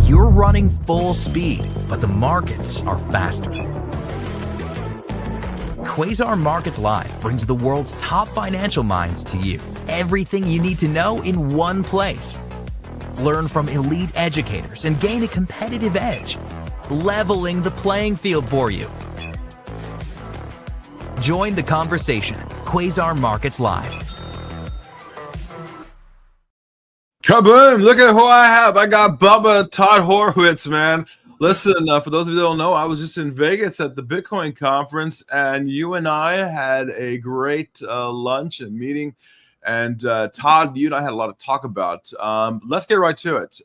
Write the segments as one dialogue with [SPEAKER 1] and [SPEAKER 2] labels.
[SPEAKER 1] You're running full speed, but the markets are faster. Quasar Markets Live brings the world's top financial minds to you. Everything you need to know in one place. Learn from elite educators and gain a competitive edge, leveling the playing field for you. Join the conversation. Quasar Markets Live.
[SPEAKER 2] Kaboom! Look at who I have. I got Bubba Todd Horowitz, man. Listen, for those of you that don't know, I was just in Vegas at the Bitcoin conference, and you and I had a great lunch and meeting. And Todd, you and I had a lot to talk about. Let's get right to it.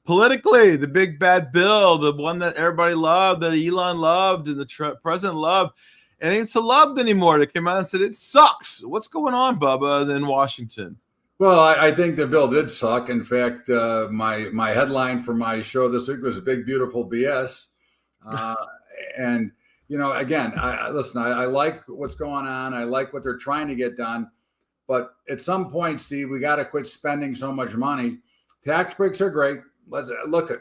[SPEAKER 2] Politically, the big bad bill, the one that everybody loved, that Elon loved, and the president loved, and it's so loved anymore. They came out and said it sucks. What's going on, Bubba, in Washington?
[SPEAKER 3] Well, I think the bill did suck. In fact, my headline for my show this week was "Big Beautiful BS," and again, I like what's going on. I like what they're trying to get done, but at some point, Steve, we got to quit spending so much money. Tax breaks are great. Let's look at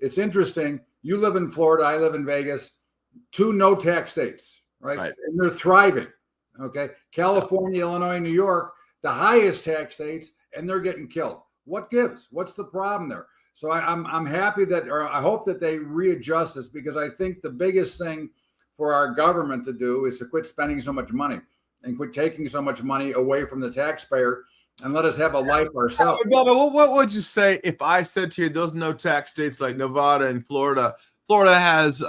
[SPEAKER 3] it's interesting. You live in Florida, I live in Vegas, two no tax states, right? And they're thriving. Okay, California, Illinois, New York, the highest tax states, and they're getting killed. What gives? What's the problem there? So I'm happy that, or I hope that they readjust this, because I think the biggest thing for our government to do is to quit spending so much money and quit taking so much money away from the taxpayer and let us have a life ourselves.
[SPEAKER 2] What would you say if I said to you those no tax states like Nevada and Florida? Florida has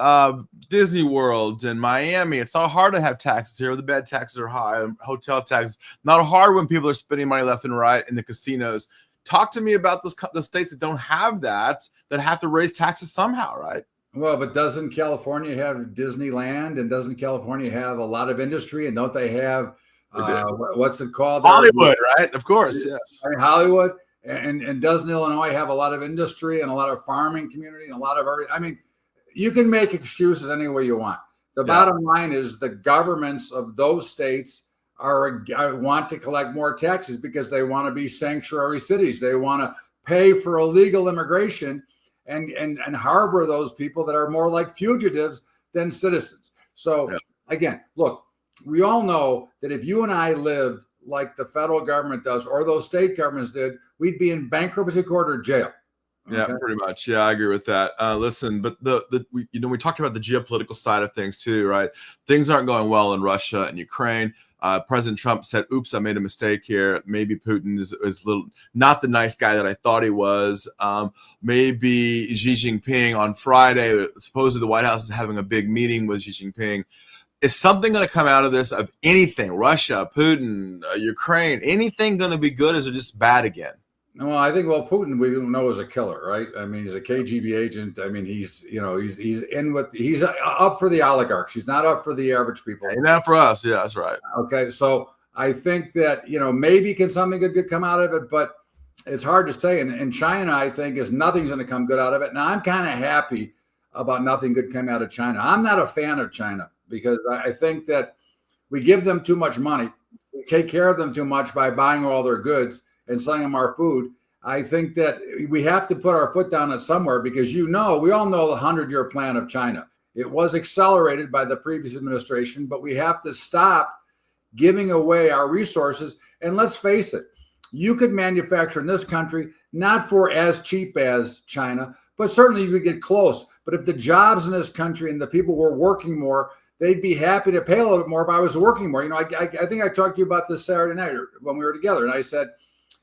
[SPEAKER 2] Disney World and Miami. It's not hard to have taxes here. The bad taxes are high. Hotel taxes, not hard when people are spending money left and right in the casinos. Talk to me about those states that don't have that have to raise taxes somehow, right?
[SPEAKER 3] Well, but doesn't California have Disneyland, and doesn't California have a lot of industry, and don't they have what's it called?
[SPEAKER 2] Hollywood, right? Of course, yes.
[SPEAKER 3] Hollywood, and doesn't Illinois have a lot of industry and a lot of farming community and a lot of you can make excuses any way you want. The bottom line is the governments of those states want to collect more taxes because they want to be sanctuary cities. They want to pay for illegal immigration and harbor those people that are more like fugitives than citizens. So again, look, we all know that if you and I lived like the federal government does, or those state governments did, we'd be in bankruptcy court or jail.
[SPEAKER 2] Yeah, pretty much. Yeah, I agree with that. Listen, but we talked about the geopolitical side of things too, right? Things aren't going well in Russia and Ukraine. President Trump said, "Oops, I made a mistake here. Maybe Putin is not the nice guy that I thought he was." Maybe Xi Jinping on Friday, supposedly the White House is having a big meeting with Xi Jinping. Is something going to come out of this, of anything? Russia, Putin, Ukraine, anything going to be good? Or is it just bad again?
[SPEAKER 3] Well, I think Putin, we don't know, is a killer, right? I mean, he's a KGB agent. I mean, he's up for the oligarchs. He's not up for the average people.
[SPEAKER 2] He's not for us. Yeah, that's right.
[SPEAKER 3] Okay, so I think that maybe can something good come out of it, but it's hard to say. And China, I think, is nothing's going to come good out of it. Now, I'm kind of happy about nothing good coming out of China. I'm not a fan of China because I think that we give them too much money. We take care of them too much by buying all their goods and selling them our food. I think that we have to put our foot down at somewhere, because we all know the 100-year plan of China. It was accelerated by the previous administration, but we have to stop giving away our resources. And let's face it, you could manufacture in this country, not for as cheap as China, but certainly you could get close. But if the jobs in this country and the people were working more, they'd be happy to pay a little bit more if I was working more. I think I talked to you about this Saturday night when we were together, and I said,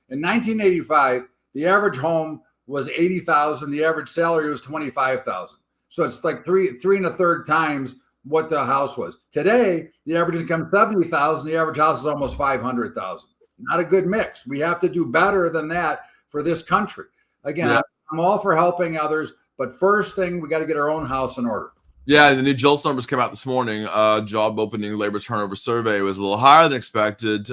[SPEAKER 3] in 1985, the average home was $80,000. The average salary was $25,000. So it's like three and a third times what the house was. Today, the average income is $70,000. The average house is almost $500,000. Not a good mix. We have to do better than that for this country. Again, I'm all for helping others, but first thing, we got to get our own house in order.
[SPEAKER 2] Yeah, the new JOLTS numbers came out this morning. Job opening labor turnover survey was a little higher than expected.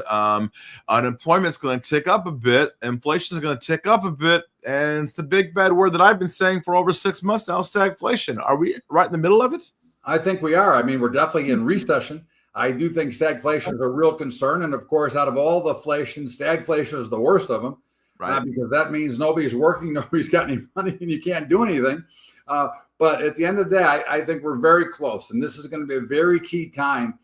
[SPEAKER 2] Unemployment's going to tick up a bit. Inflation is going to tick up a bit. And it's the big bad word that I've been saying for over 6 months now, stagflation. Are we right in the middle of it?
[SPEAKER 3] I think we are. I mean, we're definitely in recession. I do think stagflation is a real concern. And of course, out of all the inflation, stagflation is the worst of them.
[SPEAKER 2] right.
[SPEAKER 3] Because that means nobody's working, nobody's got any money, and you can't do anything. But at the end of the day, I think we're very close, and this is going to be a very key time.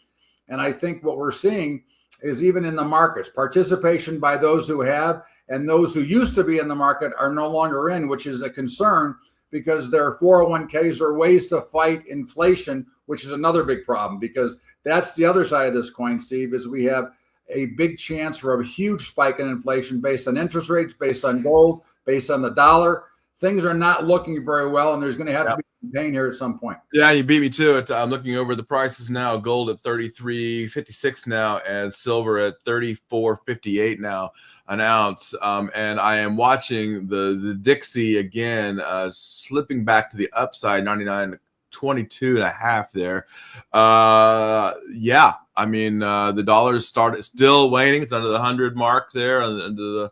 [SPEAKER 3] And I think what we're seeing is even in the markets, participation by those who have and those who used to be in the market are no longer in, which is a concern because their 401ks are ways to fight inflation, which is another big problem because that's the other side of this coin, Steve, is we have a big chance for a huge spike in inflation based on interest rates, based on gold, based on the dollar. Things are not looking very well, and there's going to have to be pain here at some point.
[SPEAKER 2] Yeah, you beat me to it. I'm looking over the prices now. Gold at $33.56 now, and silver at $34.58 now an ounce. And I am watching the Dixie again, slipping back to the upside, 99.22.5 there. Yeah, I mean the dollar's still waning. It's under the 100 mark there, under the.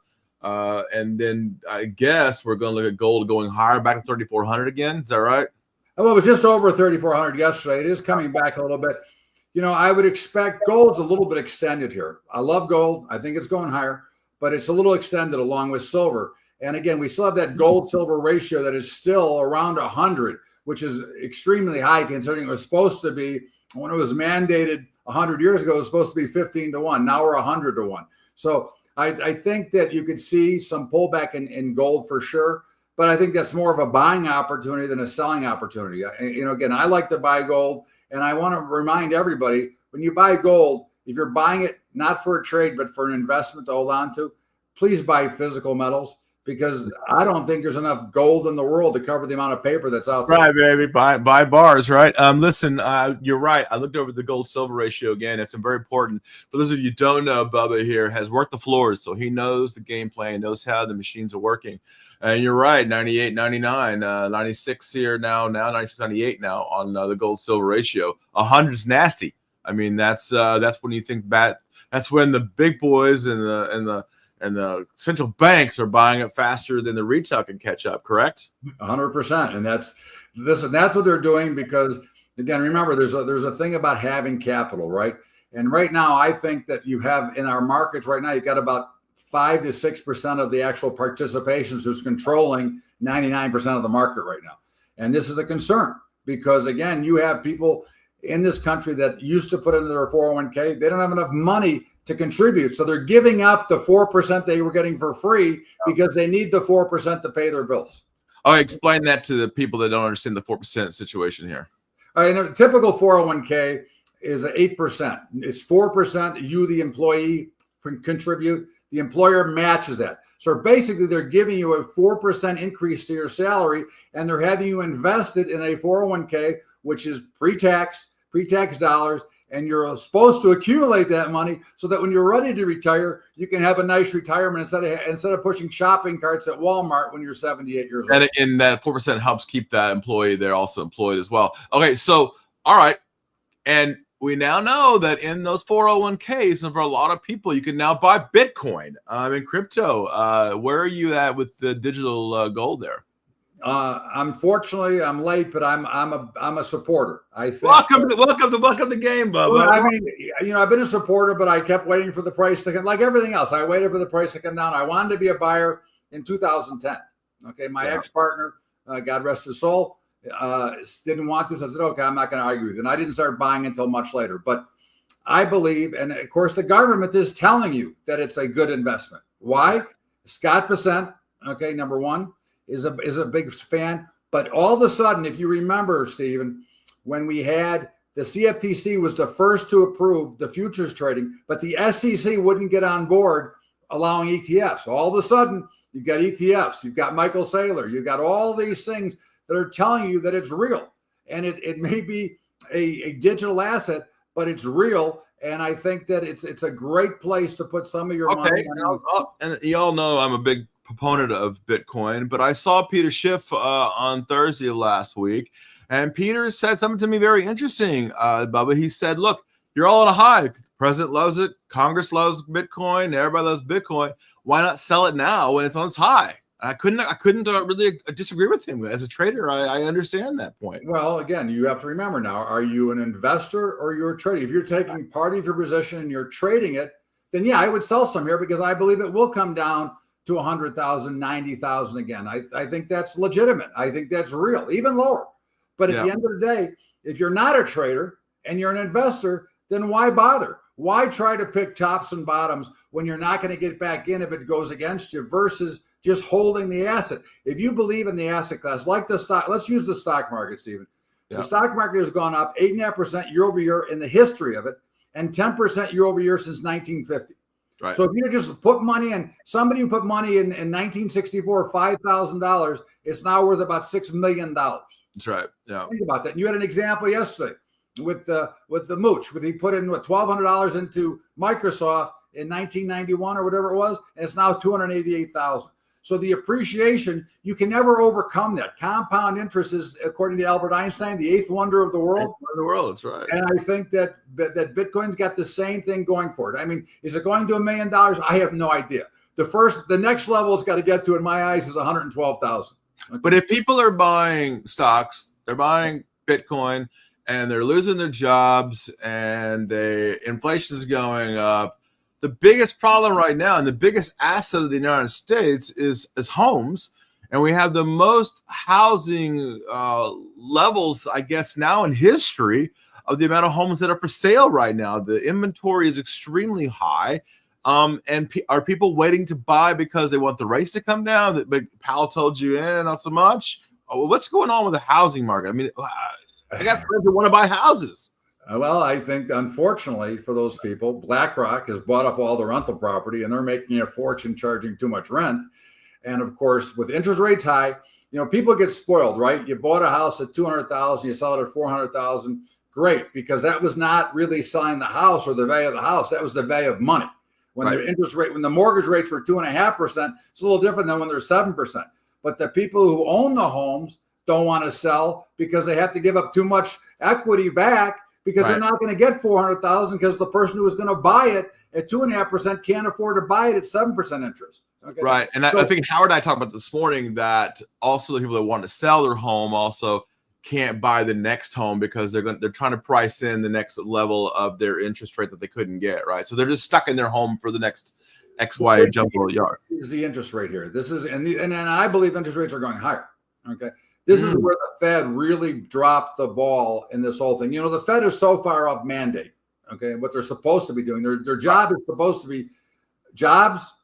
[SPEAKER 2] And then I guess we're going to look at gold going higher, back to 3,400 again. Is that right?
[SPEAKER 3] Well, it was just over 3,400 yesterday. It is coming back a little bit. You know, I would expect gold's a little bit extended here. I love gold. I think it's going higher, but it's a little extended along with silver. And again, we still have that gold-silver ratio that is still around 100, which is extremely high considering it was supposed to be, when it was mandated 100 years ago, it was supposed to be 15-1. Now we're 100-1. So I think that you could see some pullback in gold for sure, but I think that's more of a buying opportunity than a selling opportunity. You know, again, I like to buy gold, and I want to remind everybody, when you buy gold, if you're buying it not for a trade, but for an investment to hold on to, please buy physical metals because I don't think there's enough gold in the world to cover the amount of paper that's out there.
[SPEAKER 2] Right, baby. Buy bars, right? Listen, you're right. I looked over the gold-silver ratio again. It's very important. For those of you who don't know, Bubba here has worked the floors, so he knows the game plan, knows how the machines are working. And you're right, 98, 99, 96 here now 96, 98 now on the gold-silver ratio. 100's nasty. I mean, that's when you think back. That's when the big boys and the central banks are buying it faster than the retail can catch up, correct?
[SPEAKER 3] 100%. And that's what they're doing because, again, remember, there's a thing about having capital, right? And right now, I think that you have in our markets right now, you've got about 5 to 6% of the actual participations who's controlling 99% of the market right now. And this is a concern because, again, you have people in this country that used to put into their 401k. They don't have enough money to contribute. So they're giving up the 4% they were getting for free because they need the 4% to pay their bills.
[SPEAKER 2] Oh, explain that to the people that don't understand the 4% situation here.
[SPEAKER 3] All right, a typical 401k is 8%. It's 4% you, the employee, contribute. The employer matches that. So basically, they're giving you a 4% increase to your salary, and they're having you invested in a 401k, which is pre-tax dollars, and you're supposed to accumulate that money so that when you're ready to retire, you can have a nice retirement instead of pushing shopping carts at Walmart when you're 78 years old.
[SPEAKER 2] And that 4% helps keep that employee there also employed as well. Okay, so all right, and we now know that in those 401ks, and for a lot of people, you can now buy Bitcoin in crypto. Where are you at with the digital gold there?
[SPEAKER 3] Unfortunately, I'm late, but I'm a supporter. I think.
[SPEAKER 2] Welcome to the game, Bubba.
[SPEAKER 3] Well, I mean, you know, I've been a supporter, but I kept waiting for the price to come. Like everything else, I waited for the price to come down. I wanted to be a buyer in 2010. Okay, my ex-partner, God rest his soul, didn't want this. I said, okay, I'm not going to argue with you. And I didn't start buying until much later. But I believe, and of course, the government is telling you that it's a good investment. Why? Scott Bessent, okay, number one, is a big fan. But all of a sudden, if you remember, Stephen, when we had the CFTC was the first to approve the futures trading, but the SEC wouldn't get on board allowing ETFs. All of a sudden, you've got ETFs, you've got Michael Saylor, you've got all these things that are telling you that it's real. And it may be a digital asset, but it's real. And I think that it's a great place to put some of your money.
[SPEAKER 2] And you all know I'm a big proponent of Bitcoin, but I saw Peter Schiff on Thursday of last week, and Peter said something to me very interesting, Bubba. He said, look, you're all on a high. The president loves it. Congress loves Bitcoin. Everybody loves Bitcoin. Why not sell it now when it's on its high? I couldn't really disagree with him. As a trader, I understand that point.
[SPEAKER 3] Well, again, you have to remember now, are you an investor or you're a trader? If you're taking part of your position and you're trading it, then yeah, I would sell some here because I believe it will come down to 100,000, 90,000 again. I think that's legitimate. I think that's real, even lower. But at the end of the day, if you're not a trader and you're an investor, then why bother? Why try to pick tops and bottoms when you're not going to get back in if it goes against you versus just holding the asset? If you believe in the asset class, like the stock, let's use the stock market, Stephen. The stock market has gone up 8.5% year over year in the history of it, and 10% year over year since 1950.
[SPEAKER 2] Right.
[SPEAKER 3] So if you just put money in, somebody who put money in 1964, $5,000, it's now worth about $6 million.
[SPEAKER 2] That's right. Yeah.
[SPEAKER 3] Think about that. And you had an example yesterday with the mooch, he put in $1,200 into Microsoft in 1991 or whatever it was, and it's now $288,000. So the appreciation, you can never overcome that. Compound interest is, according to Albert Einstein, the eighth wonder of the world.
[SPEAKER 2] That's right.
[SPEAKER 3] And I think that Bitcoin's got the same thing going for it. I mean, is it going to $1 million? I have no idea. The next level it's got to get to, in my eyes, is 112,000. Okay.
[SPEAKER 2] But if people are buying stocks, they're buying Bitcoin, and they're losing their jobs, and inflation is going up, the biggest problem right now and the biggest asset of the United States is homes. And we have the most housing levels, I guess, now in history of the amount of homes that are for sale right now. The inventory is extremely high. And are people waiting to buy because they want the rates to come down? But Powell told you, not so much. What's going on with the housing market? I mean, I got friends who want to buy houses.
[SPEAKER 3] Well, I think, unfortunately, for those people, BlackRock has bought up all the rental property, and they're making a fortune charging too much rent. And of course, with interest rates high, people get spoiled, right? You bought a house at $200,000, you sell it at $400,000. Great, because that was not really selling the house or the value of the house. That was the value of money. When the interest rate, when the mortgage rates were 2.5%, it's a little different than when they're 7%. But the people who own the homes don't want to sell because they have to give up too much equity back, because they're not going to get $400,000 because the person who was going to buy it at 2.5% can't afford to buy it at 7% interest. Okay?
[SPEAKER 2] Right. And I think Howard and I talked about this morning that also the people that want to sell their home also can't buy the next home because they're trying to price in the next level of their interest rate that they couldn't get. Right. So they're just stuck in their home for the next XY jumbo yard.
[SPEAKER 3] Is the interest rate here? This is and I believe interest rates are going higher. Okay. This is where the Fed really dropped the ball in this whole thing. The Fed is so far off mandate. Okay, what they're supposed to be doing, their job is supposed to be jobs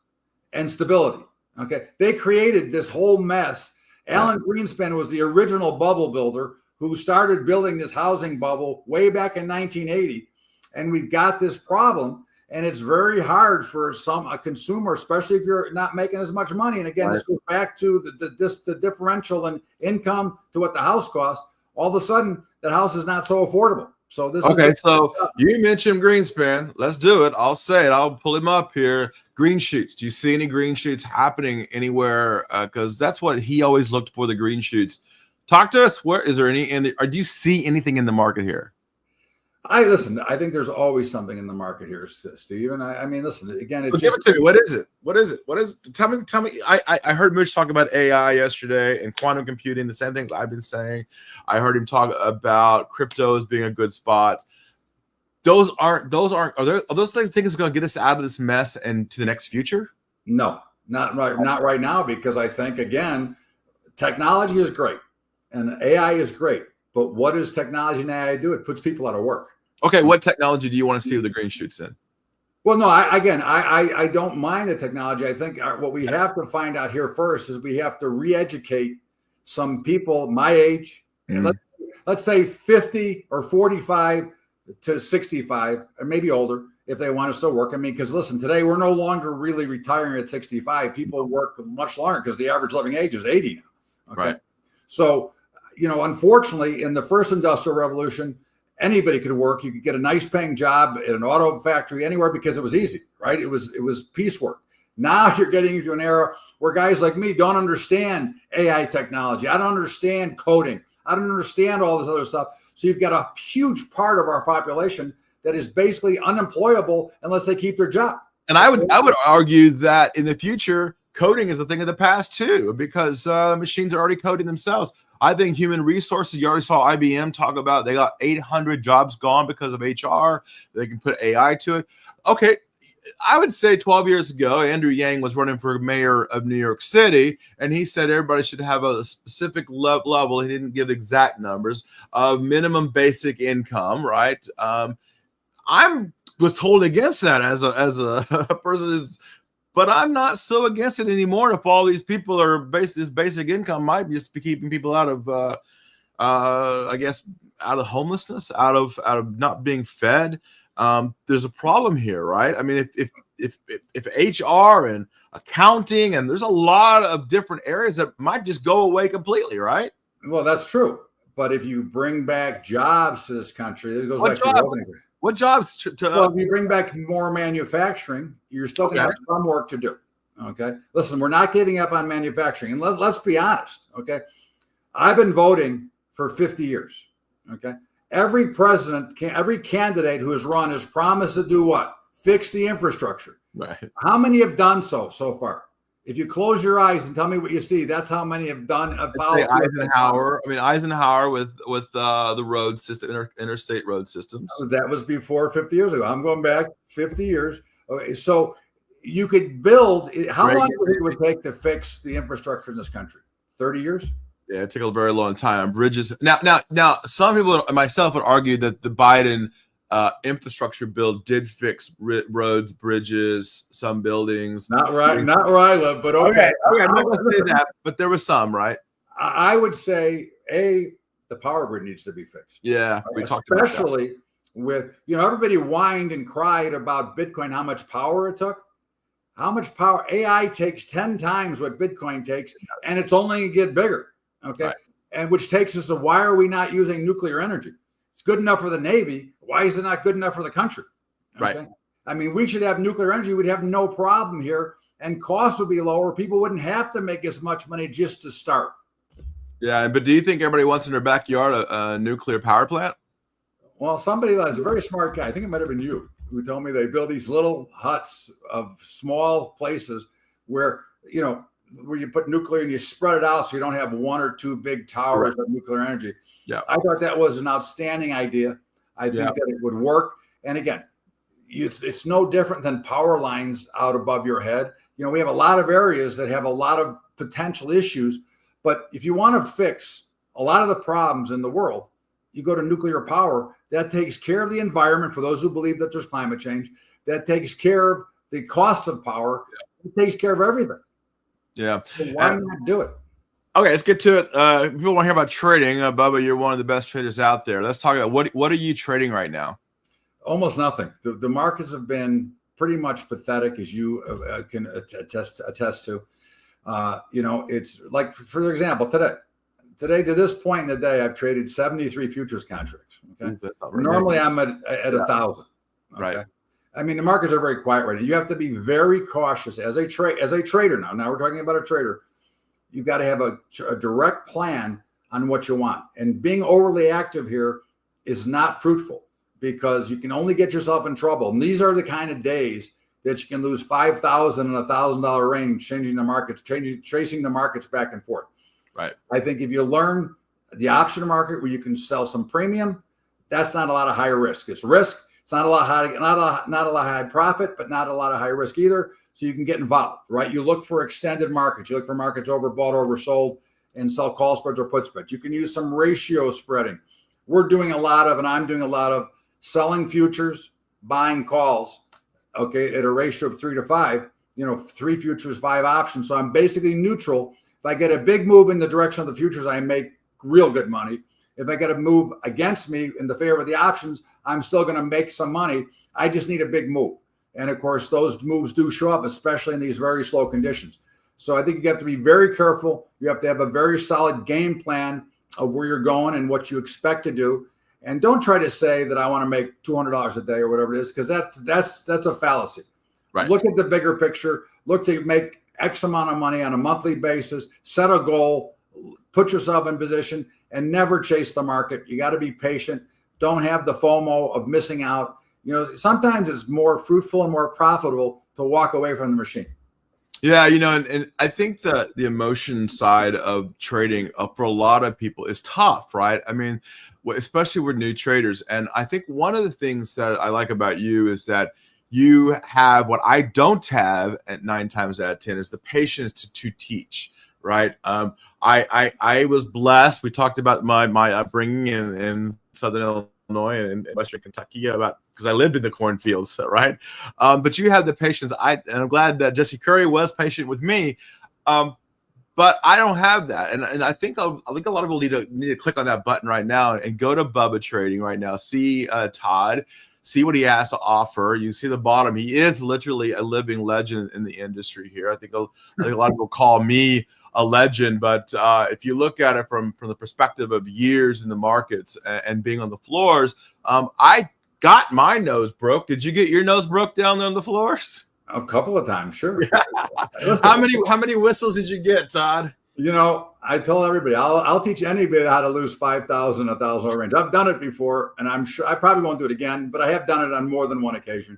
[SPEAKER 3] and stability. Okay, they created this whole mess. Alan Greenspan was the original bubble builder who started building this housing bubble way back in 1980, and we've got this problem. And it's very hard for a consumer, especially if you're not making as much money. And again, this goes back to the differential in income to what the house costs. All of a sudden, that house is not so affordable. So this
[SPEAKER 2] So you mentioned Greenspan. Let's do it. I'll say it. I'll pull him up here. Green shoots. Do you see any green shoots happening anywhere? Because that's what he always looked for, the green shoots. Talk to us. Where is there any? Or do you see anything in the market here?
[SPEAKER 3] I think there's always something in the market here, Steve. And I mean, listen, again,
[SPEAKER 2] give it to me. What is it? Tell me. I heard Mitch talk about AI yesterday and quantum computing, the same things I've been saying. I heard him talk about cryptos being a good spot. Are those things going to get us out of this mess and to the next future?
[SPEAKER 3] No, not right now, because I think, again, technology is great and AI is great. But what does technology and AI do? It puts people out of work.
[SPEAKER 2] Okay, what technology do you want to see with the green shoots in?
[SPEAKER 3] Well, no, I don't mind the technology. I think what we have to find out here first is we have to re-educate some people my age, let's say 50 or 45 to 65, or maybe older, if they want to still work. I mean, because listen, today we're no longer really retiring at 65. People work much longer because the average living age is 80 now. Okay? Right. So, unfortunately, in the first industrial revolution, anybody could work. You could get a nice paying job at an auto factory anywhere because it was easy, right? It was piecework. Now you're getting into an era where guys like me don't understand AI technology. I don't understand coding. I don't understand all this other stuff. So you've got a huge part of our population that is basically unemployable unless they keep their job.
[SPEAKER 2] And I would argue that in the future, coding is a thing of the past too, because machines are already coding themselves. I think human resources, you already saw IBM talk about they got 800 jobs gone because of HR. They can put AI to it. Okay, I would say 12 years ago, Andrew Yang was running for mayor of New York City, and he said everybody should have a specific level. He didn't give exact numbers of minimum basic income, right? I was told against that as a person who's, but I'm not so against it anymore. If all these people are this basic income might just be keeping people out of, I guess, out of homelessness, out of not being fed. There's a problem here, right? I mean, if HR and accounting, and there's a lot of different areas that might just go away completely, right?
[SPEAKER 3] Well, that's true. But if you bring back jobs to this country, it goes
[SPEAKER 2] What
[SPEAKER 3] back
[SPEAKER 2] jobs?
[SPEAKER 3] to the opening.
[SPEAKER 2] What jobs?
[SPEAKER 3] Well, if you bring back more manufacturing, you're still going to have some work to do. Okay. Listen, we're not giving up on manufacturing. And let's be honest. Okay. I've been voting for 50 years. Okay. Every president, every candidate who has run has promised to do what? Fix the infrastructure.
[SPEAKER 2] Right.
[SPEAKER 3] How many have done so far? If you close your eyes and tell me what you see, that's how many have done.
[SPEAKER 2] Eisenhower. I mean, Eisenhower with the road system, interstate road systems.
[SPEAKER 3] That was before 50 years ago. I'm going back 50 years. Okay, so you could build. How long would it take to fix the infrastructure in this country? 30 years.
[SPEAKER 2] Yeah, it took a very long time. Bridges. Now, some people, myself, would argue that the Biden infrastructure bill did fix roads, bridges, some buildings.
[SPEAKER 3] Not where I live, but okay.
[SPEAKER 2] I'm not going to say that, but there was some, right?
[SPEAKER 3] I would say the power grid needs to be fixed.
[SPEAKER 2] Yeah,
[SPEAKER 3] we talked about that. Especially with everybody whined and cried about Bitcoin, how much power it took. How much power AI takes 10 times what Bitcoin takes, and it's only going to get bigger. Okay, right. And which takes us to why are we not using nuclear energy? It's good enough for the Navy. Why is it not good enough for the country? Okay?
[SPEAKER 2] Right.
[SPEAKER 3] I mean, we should have nuclear energy. We'd have no problem here, and costs would be lower. People wouldn't have to make as much money just to start.
[SPEAKER 2] Yeah, but do you think everybody wants in their backyard a nuclear power plant?
[SPEAKER 3] Well, somebody that's a very smart guy, I think it might have been you, who told me they build these little huts of small places where you put nuclear and you spread it out so you don't have one or two big towers of nuclear energy.
[SPEAKER 2] Yeah,
[SPEAKER 3] I thought that was an outstanding idea. I think that it would work. And again, it's no different than power lines out above your head. We have a lot of areas that have a lot of potential issues. But if you want to fix a lot of the problems in the world, you go to nuclear power. That takes care of the environment for those who believe that there's climate change. That takes care of the cost of power. It takes care of everything.
[SPEAKER 2] Yeah.
[SPEAKER 3] So why not do it?
[SPEAKER 2] Okay, let's get to it. People want to hear about trading. Bubba, you're one of the best traders out there. Let's talk about what are you trading right now?
[SPEAKER 3] Almost nothing. The markets have been pretty much pathetic, as you can attest to. It's like, for example, today to this point in the day, I've traded 73 futures contracts. Okay, normally I'm at 1,000. Okay?
[SPEAKER 2] Right.
[SPEAKER 3] I mean, the markets are very quiet right now. You have to be very cautious as a trader now. Now we're talking about a trader. You've got to have a direct plan on what you want. And being overly active here is not fruitful because you can only get yourself in trouble. And these are the kind of days that you can lose $5,000 and $1,000 range, chasing the markets back and forth.
[SPEAKER 2] Right.
[SPEAKER 3] I think if you learn the option market where you can sell some premium, that's not a lot of high risk. It's risk. It's not a lot of high profit, but not a lot of high risk either. So you can get involved, right? You look for extended markets. You look for markets overbought, oversold, and sell call spreads or put spreads. You can use some ratio spreading. I'm doing a lot of selling futures, buying calls, okay, at a ratio of 3 to 5, 3 futures, 5 options. So I'm basically neutral. If I get a big move in the direction of the futures, I make real good money. If I get a move against me in the favor of the options, I'm still going to make some money. I just need a big move. And of course, those moves do show up, especially in these very slow conditions. So I think you have to be very careful. You have to have a very solid game plan of where you're going and what you expect to do. And don't try to say that I want to make $200 a day or whatever it is, because that's a fallacy.
[SPEAKER 2] Right.
[SPEAKER 3] Look at the bigger picture. Look to make X amount of money on a monthly basis. Set a goal. Put yourself in position and never chase the market. You got to be patient. Don't have the FOMO of missing out. Sometimes it's more fruitful and more profitable to walk away from the machine.
[SPEAKER 2] Yeah, and I think that the emotion side of trading for a lot of people is tough, right? I mean, especially with new traders. And I think one of the things that I like about you is that you have what I don't have at 9 times out of 10 is the patience to teach, right? I was blessed. We talked about my upbringing in Southern Illinois and Western Kentucky because I lived in the cornfields, right? But you have the patience. And I'm glad that Jesse Curry was patient with me. But I don't have that, and I think a lot of people need to click on that button right now and go to Bubba Trading right now. See Todd, see what he has to offer. You see the bottom; he is literally a living legend in the industry here. I think a lot of people call me a legend, but if you look at it from the perspective of years in the markets and being on the floors, I got my nose broke. Did you get your nose broke down there on the floors?
[SPEAKER 3] A couple of times, sure.
[SPEAKER 2] How many whistles did you get, Todd?
[SPEAKER 3] I told everybody I'll teach anybody how to lose 5,000, 1,000 range. I've done it before, and I'm sure I probably won't do it again, but I have done it on more than one occasion.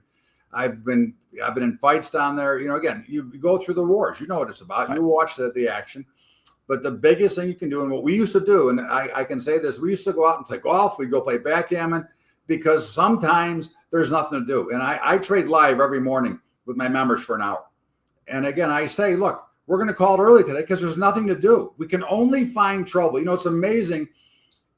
[SPEAKER 3] I've been in fights down there. Again, you go through the wars. You know what it's about. You watch the action. But the biggest thing you can do, and what we used to do, and I can say this, we used to go out and play golf. We'd go play backgammon because sometimes there's nothing to do. And I trade live every morning with my members for an hour. And again, I say, look, we're going to call it early today because there's nothing to do. We can only find trouble. It's amazing.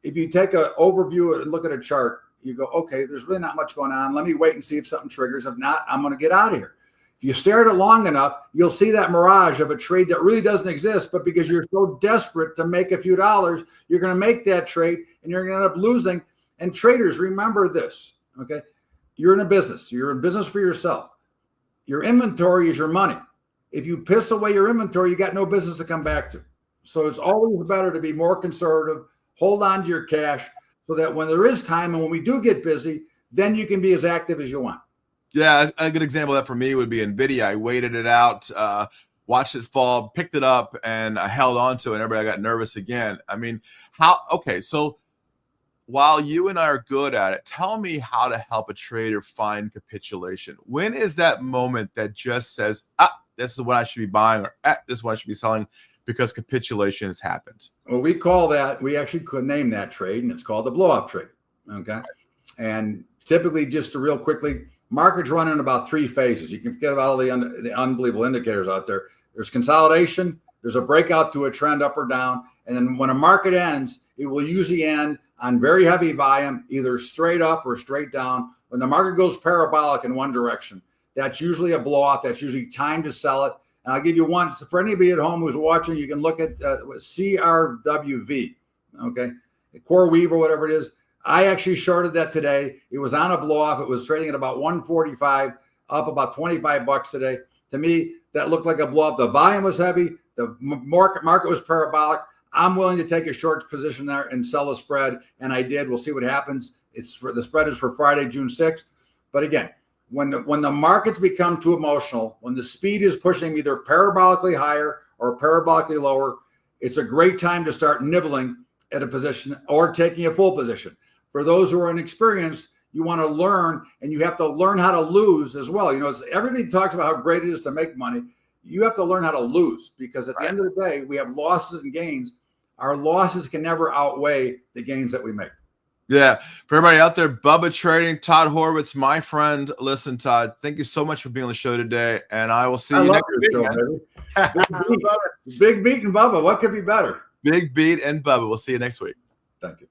[SPEAKER 3] If you take an overview and look at a chart, you go, okay, there's really not much going on. Let me wait and see if something triggers. If not, I'm going to get out of here. If you stare at it long enough, you'll see that mirage of a trade that really doesn't exist, but because you're so desperate to make a few dollars, you're going to make that trade and you're going to end up losing. And traders, remember this, okay? You're in a business. You're in business for yourself. Your inventory is your money. If you piss away your inventory, you got no business to come back to. So it's always better to be more conservative, hold on to your cash so that when there is time and when we do get busy, then you can be as active as you want.
[SPEAKER 2] Yeah, a good example of that for me would be NVIDIA. I waited it out, watched it fall, picked it up, and I held on to it, and everybody got nervous again. I mean, so while you and I are good at it, tell me how to help a trader find capitulation. When is that moment that just says, this is what I should be buying, or this is what I should be selling because capitulation has happened?
[SPEAKER 3] Well, we actually could name that trade, and it's called the blow-off trade, okay? And typically, just to real quickly, markets run in about 3 phases. You can forget about all the unbelievable indicators out there. There's consolidation, there's a breakout to a trend up or down, and then when a market ends, it will usually end on very heavy volume, either straight up or straight down. When the market goes parabolic in one direction, that's usually a blow-off. That's usually time to sell it. And I'll give you one. So for anybody at home who's watching, you can look at CRWV, okay? Core Weave or whatever it is. I actually shorted that today. It was on a blow-off. It was trading at about 145, up about $25 today. To me, that looked like a blow-off. The volume was heavy. The market was parabolic. I'm willing to take a short position there and sell a spread, and I did. We'll see what happens. The spread is for Friday, June 6th. But again, when the markets become too emotional, when the speed is pushing either parabolically higher or parabolically lower, it's a great time to start nibbling at a position or taking a full position. For those who are inexperienced, you want to learn, and you have to learn how to lose as well. Everybody talks about how great it is to make money. You have to learn how to lose, because at the end of the day, we have losses and gains. Our losses can never outweigh the gains that we make.
[SPEAKER 2] Yeah. For everybody out there, Bubba Trading, Todd Horwitz, my friend. Listen, Todd, thank you so much for being on the show today, and I will see you next week.
[SPEAKER 3] Big Beat and Bubba. What could be better?
[SPEAKER 2] Big Beat and Bubba. We'll see you next week.
[SPEAKER 3] Thank you.